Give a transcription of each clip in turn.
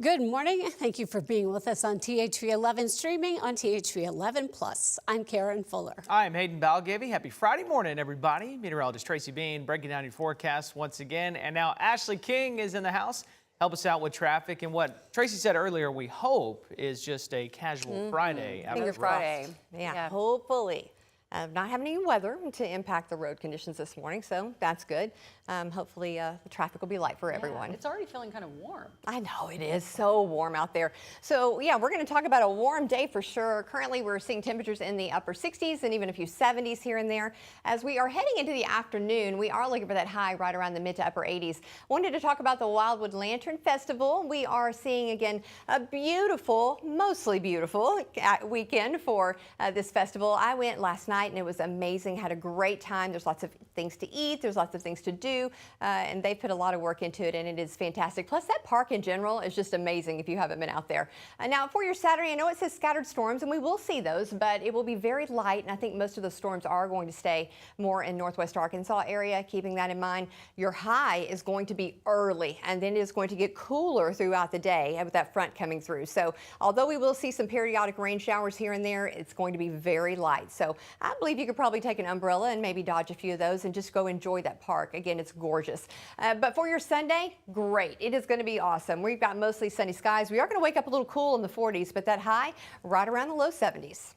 Good morning. Thank you for being with us on THV 11, streaming on THV 11 Plus. I'm Karen Fuller. I'm Hayden Balgavy. Happy Friday morning, everybody. Meteorologist Tracy Bean breaking down your forecast once again. And now Ashley King is in the house. Help us out with traffic and what Tracy said earlier, we hope is just a casual Friday. Finger Friday. Yeah, hopefully. Not having any weather to impact the road conditions this morning, so that's good. Hopefully the traffic will be light for everyone. It's already feeling kind of warm. I know it is so warm out there. So yeah, we're going to talk about a warm day for sure. Currently we're seeing temperatures in the upper 60s and even a few 70s here and there. As we are heading into the afternoon, we are looking for that high right around the mid to upper 80s. Wanted to talk about the Wildwood Lantern Festival. We are seeing again a beautiful, mostly beautiful weekend for this festival. I went last night and it was amazing. Had a great time. There's lots of things to eat. There's lots of things to do. And they put a lot of work into it and it is fantastic. Plus that park in general is just amazing if you haven't been out there. Now for your Saturday, I know it says scattered storms and we will see those, but it will be very light. And I think most of the storms are going to stay more in northwest Arkansas area. Keeping that in mind, your high is going to be early and then it is going to get cooler throughout the day with that front coming through. So although we will see some periodic rain showers here and there, it's going to be very light. So I believe you could probably take an umbrella and maybe dodge a few of those and just go enjoy that park. Again, it's gorgeous. But for your Sunday, great. It is going to be awesome. We've got mostly sunny skies. We are going to wake up a little cool in the 40s, but that high right around the low 70s.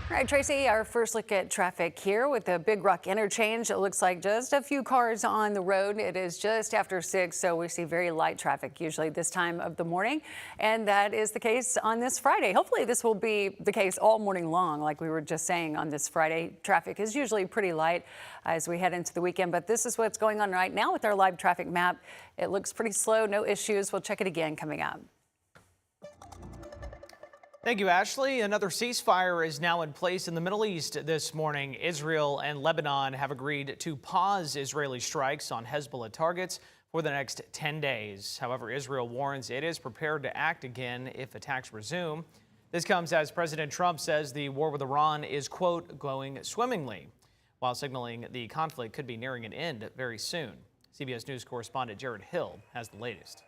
All right, Tracy, our first look at traffic here with the Big Rock interchange. It looks like just a few cars on the road. It is just after 6, so we see very light traffic usually this time of the morning. And that is the case on this Friday. Hopefully this will be the case all morning long, like we were just saying on this Friday. Traffic is usually pretty light as we head into the weekend, but this is what's going on right now with our live traffic map. It looks pretty slow, no issues. We'll check it again coming up. Thank you, Ashley. Another ceasefire is now in place in the Middle East this morning. Israel and Lebanon have agreed to pause Israeli strikes on Hezbollah targets for the next 10 days. However, Israel warns it is prepared to act again if attacks resume. This comes as President Trump says the war with Iran is, quote, going swimmingly, while signaling the conflict could be nearing an end very soon. CBS News correspondent Jared Hill has the latest.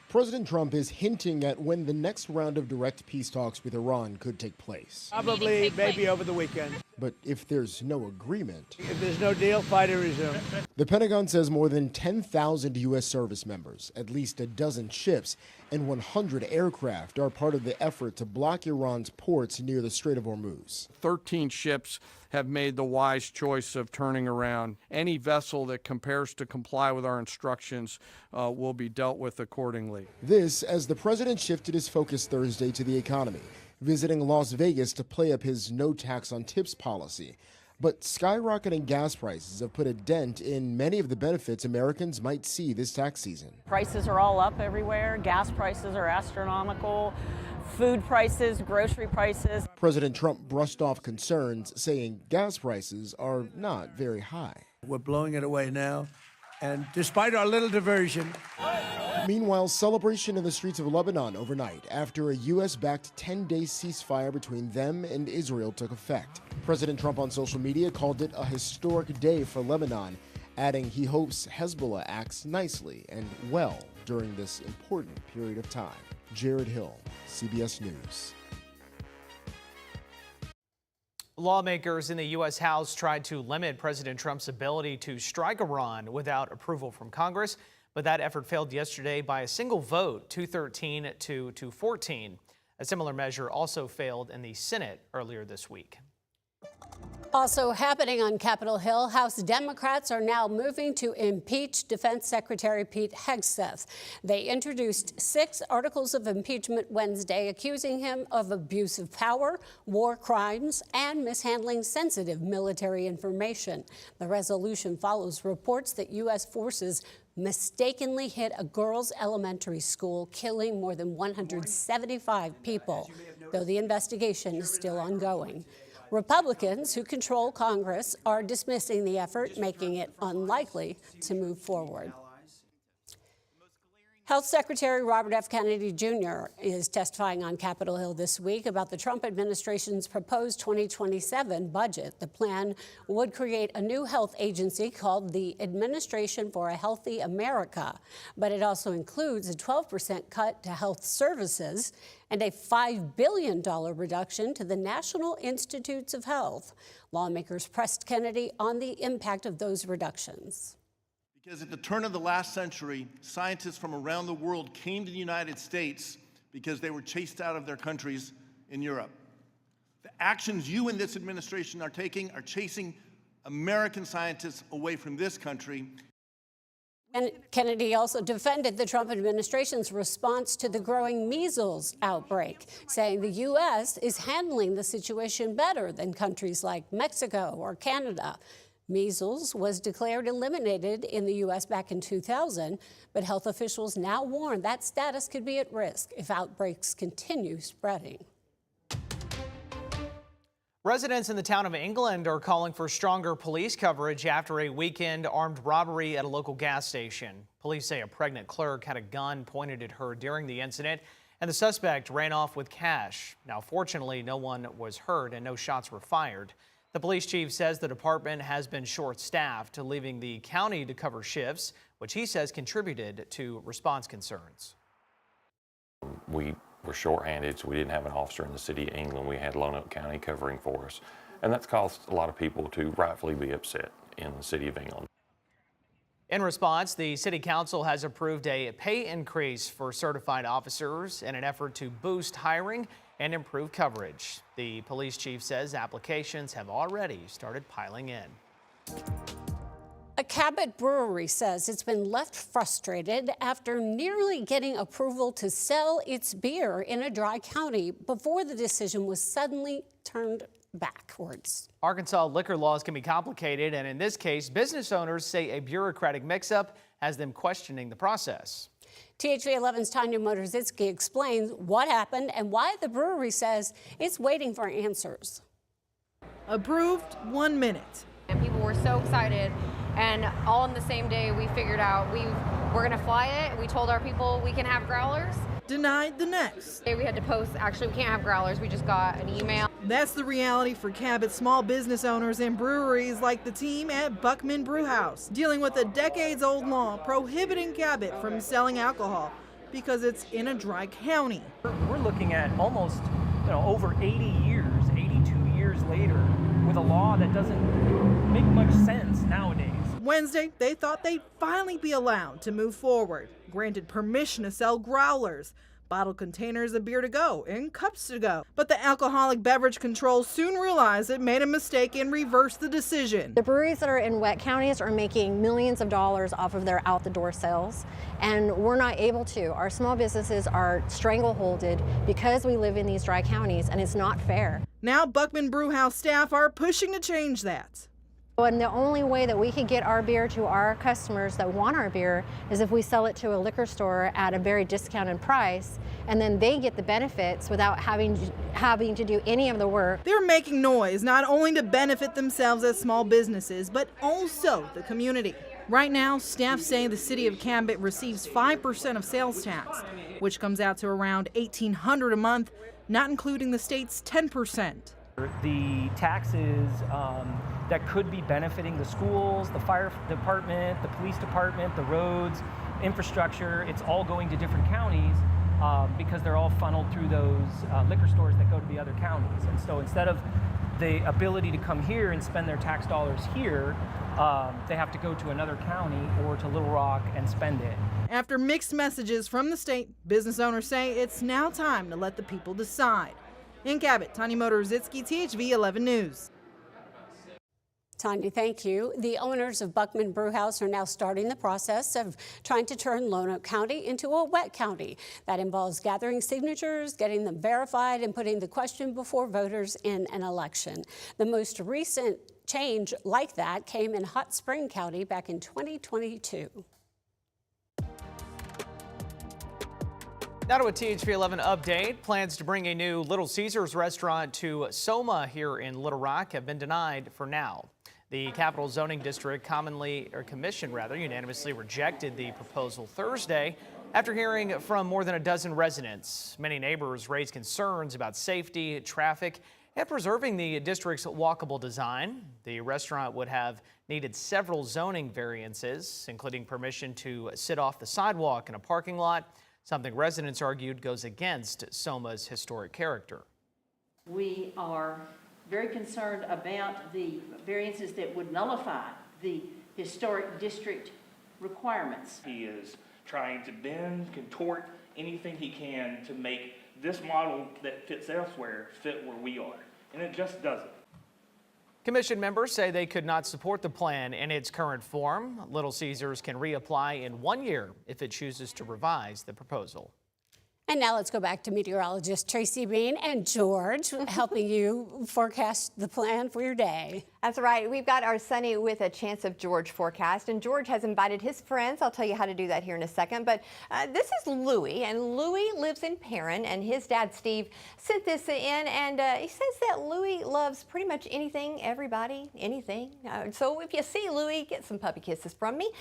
President Trump is hinting at when the next round of direct peace talks with Iran could take place. Probably, maybe over the weekend. But if there's no agreement, If there's no deal, fighting resume. the Pentagon says more than 10,000 U.S. service members, at least a dozen ships, and 100 aircraft are part of the effort to block Iran's ports near the Strait of Hormuz. 13 ships have made the wise choice of turning around. Any vessel that compares to comply with our instructions will be dealt with accordingly. This as the president shifted his focus Thursday to the economy, visiting Las Vegas to play up his no tax on tips policy. But skyrocketing gas prices have put a dent in many of the benefits Americans might see this tax season. Prices are all up everywhere. Gas prices are astronomical. Food prices, grocery prices. President Trump brushed off concerns, saying gas prices are not very high. We're blowing it away now. And despite our little diversion. Meanwhile, celebration in the streets of Lebanon overnight after a U.S.-backed 10-day ceasefire between them and Israel took effect. President Trump on social media called it a historic day for Lebanon, adding he hopes Hezbollah acts nicely and well during this important period of time. Jared Hill, CBS News. Lawmakers in the U.S. House tried to limit President Trump's ability to strike Iran without approval from Congress, but that effort failed yesterday by a single vote, 213 to 214. A similar measure also failed in the Senate earlier this week. Also happening on Capitol Hill, House Democrats are now moving to impeach Defense Secretary Pete Hegseth. They introduced 6 articles of impeachment Wednesday, accusing him of abuse of power, war crimes, and mishandling sensitive military information. The resolution follows reports that U.S. forces mistakenly hit a girls' elementary school, killing more than 175 people, though the investigation is still ongoing. Republicans who control Congress are dismissing the effort, making it unlikely to move forward. Health Secretary Robert F. Kennedy Jr. is testifying on Capitol Hill this week about the Trump administration's proposed 2027 budget. The plan would create a new health agency called the Administration for a Healthy America, but it also includes a 12% cut to health services and a $5 billion reduction to the National Institutes of Health. Lawmakers pressed Kennedy on the impact of those reductions. Because at the turn of the last century, scientists from around the world came to the United States because they were chased out of their countries in Europe. The actions you and this administration are taking are chasing American scientists away from this country. And Kennedy also defended the Trump administration's response to the growing measles outbreak, saying the U.S. is handling the situation better than countries like Mexico or Canada. Measles was declared eliminated in the U.S. back in 2000, but health officials now warn that status could be at risk if outbreaks continue spreading. Residents in the town of England are calling for stronger police coverage after a weekend armed robbery at a local gas station. Police say a pregnant clerk had a gun pointed at her during the incident, and the suspect ran off with cash. Now, fortunately, no one was hurt and no shots were fired. The police chief says the department has been short-staffed, leaving the county to cover shifts, which he says contributed to response concerns. We were short-handed, so we didn't have an officer in the city of England. We had Lonoke County covering for us, and that's caused a lot of people to rightfully be upset in the city of England. In response, the city council has approved a pay increase for certified officers in an effort to boost hiring and improve coverage. The police chief says applications have already started piling in. A Cabot brewery says it's been left frustrated after nearly getting approval to sell its beer in a dry county before the decision was suddenly turned backwards. Arkansas liquor laws can be complicated, and in this case, business owners say a bureaucratic mix-up has them questioning the process. THV 11's Tanya Motorzycki explains what happened and why the brewery says it's waiting for answers. Approved 1 minute. And people were so excited, and all in the same day we figured out we're gonna fly it. We told our people we can have growlers. Denied the next. We had to post, actually we can't have growlers, we just got an email. That's the reality for Cabot small business owners and breweries like the team at Buckman Brewhouse, dealing with a decades-old law prohibiting Cabot from selling alcohol because it's in a dry county. We're looking at almost over 80 years, 82 years later, with a law that doesn't make much sense nowadays. Wednesday, they thought they'd finally be allowed to move forward, granted permission to sell growlers, bottled containers of beer to go, and cups to go. But the Alcoholic Beverage Control soon realized it made a mistake and reversed the decision. The breweries that are in wet counties are making millions of dollars off of their out-the-door sales, and we're not able to. Our small businesses are strangleholded because we live in these dry counties, and it's not fair. Now Buckman Brewhouse staff are pushing to change that. And the only way that we can get our beer to our customers that want our beer is if we sell it to a liquor store at a very discounted price, and then they get the benefits without having to do any of the work. They're making noise not only to benefit themselves as small businesses, but also the community. Right now, staff say the city of Cabot receives 5% of sales tax, which comes out to around $1,800 a month, not including the state's 10%. The taxes that could be benefiting the schools, the fire department, the police department, the roads, infrastructure, it's all going to different counties because they're all funneled through those liquor stores that go to the other counties. And so instead of the ability to come here and spend their tax dollars here, they have to go to another county or to Little Rock and spend it. After mixed messages from the state, business owners say it's now time to let the people decide. In Cabot, Tanya Motorzycki, THV 11 News. Tanya, thank you. The owners of Buckman Brewhouse are now starting the process of trying to turn Lonoke County into a wet county. That involves gathering signatures, getting them verified, and putting the question before voters in an election. The most recent change like that came in Hot Spring County back in 2022. Now to a THV 11 update. Plans to bring a new Little Caesars restaurant to Soma here in Little Rock have been denied for now. The Capital Zoning District commission unanimously rejected the proposal Thursday. After hearing from more than a dozen residents, many neighbors raised concerns about safety, traffic, and preserving the district's walkable design. The restaurant would have needed several zoning variances, including permission to sit off the sidewalk in a parking lot, something residents argued goes against Soma's historic character. We are very concerned about the variances that would nullify the historic district requirements. He is trying to bend, contort anything he can to make this model that fits elsewhere fit where we are, and it just doesn't. Commission members say they could not support the plan in its current form. Little Caesars can reapply in 1 year if it chooses to revise the proposal. And now let's go back to meteorologist Tracy Bean and George helping you forecast the plan for your day. That's right. We've got our sunny with a chance of George forecast, and George has invited his friends. I'll tell you how to do that here in a second. But this is Louie, and Louie lives in Perrin, and his dad Steve sent this in, and he says that Louie loves pretty much anything, everybody, anything. So if you see Louie, get some puppy kisses from me.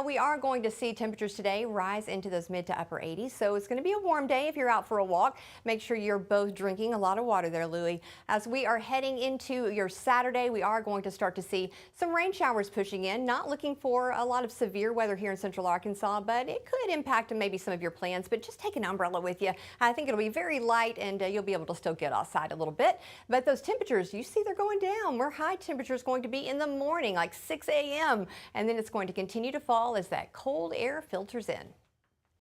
We are going to see temperatures today rise into those mid to upper 80s, so it's going to be a warm day if you're out for a walk. Make sure you're both drinking a lot of water there, Louie. As we are heading into your Saturday, we are going to start to see some rain showers pushing in. Not looking for a lot of severe weather here in central Arkansas, but it could impact maybe some of your plans, but just take an umbrella with you. I think it'll be very light, and you'll be able to still get outside a little bit. But those temperatures, you see they're going down. Where high temperature is going to be in the morning, like 6 a.m., and then it's going to continue to fall as that cold air filters in.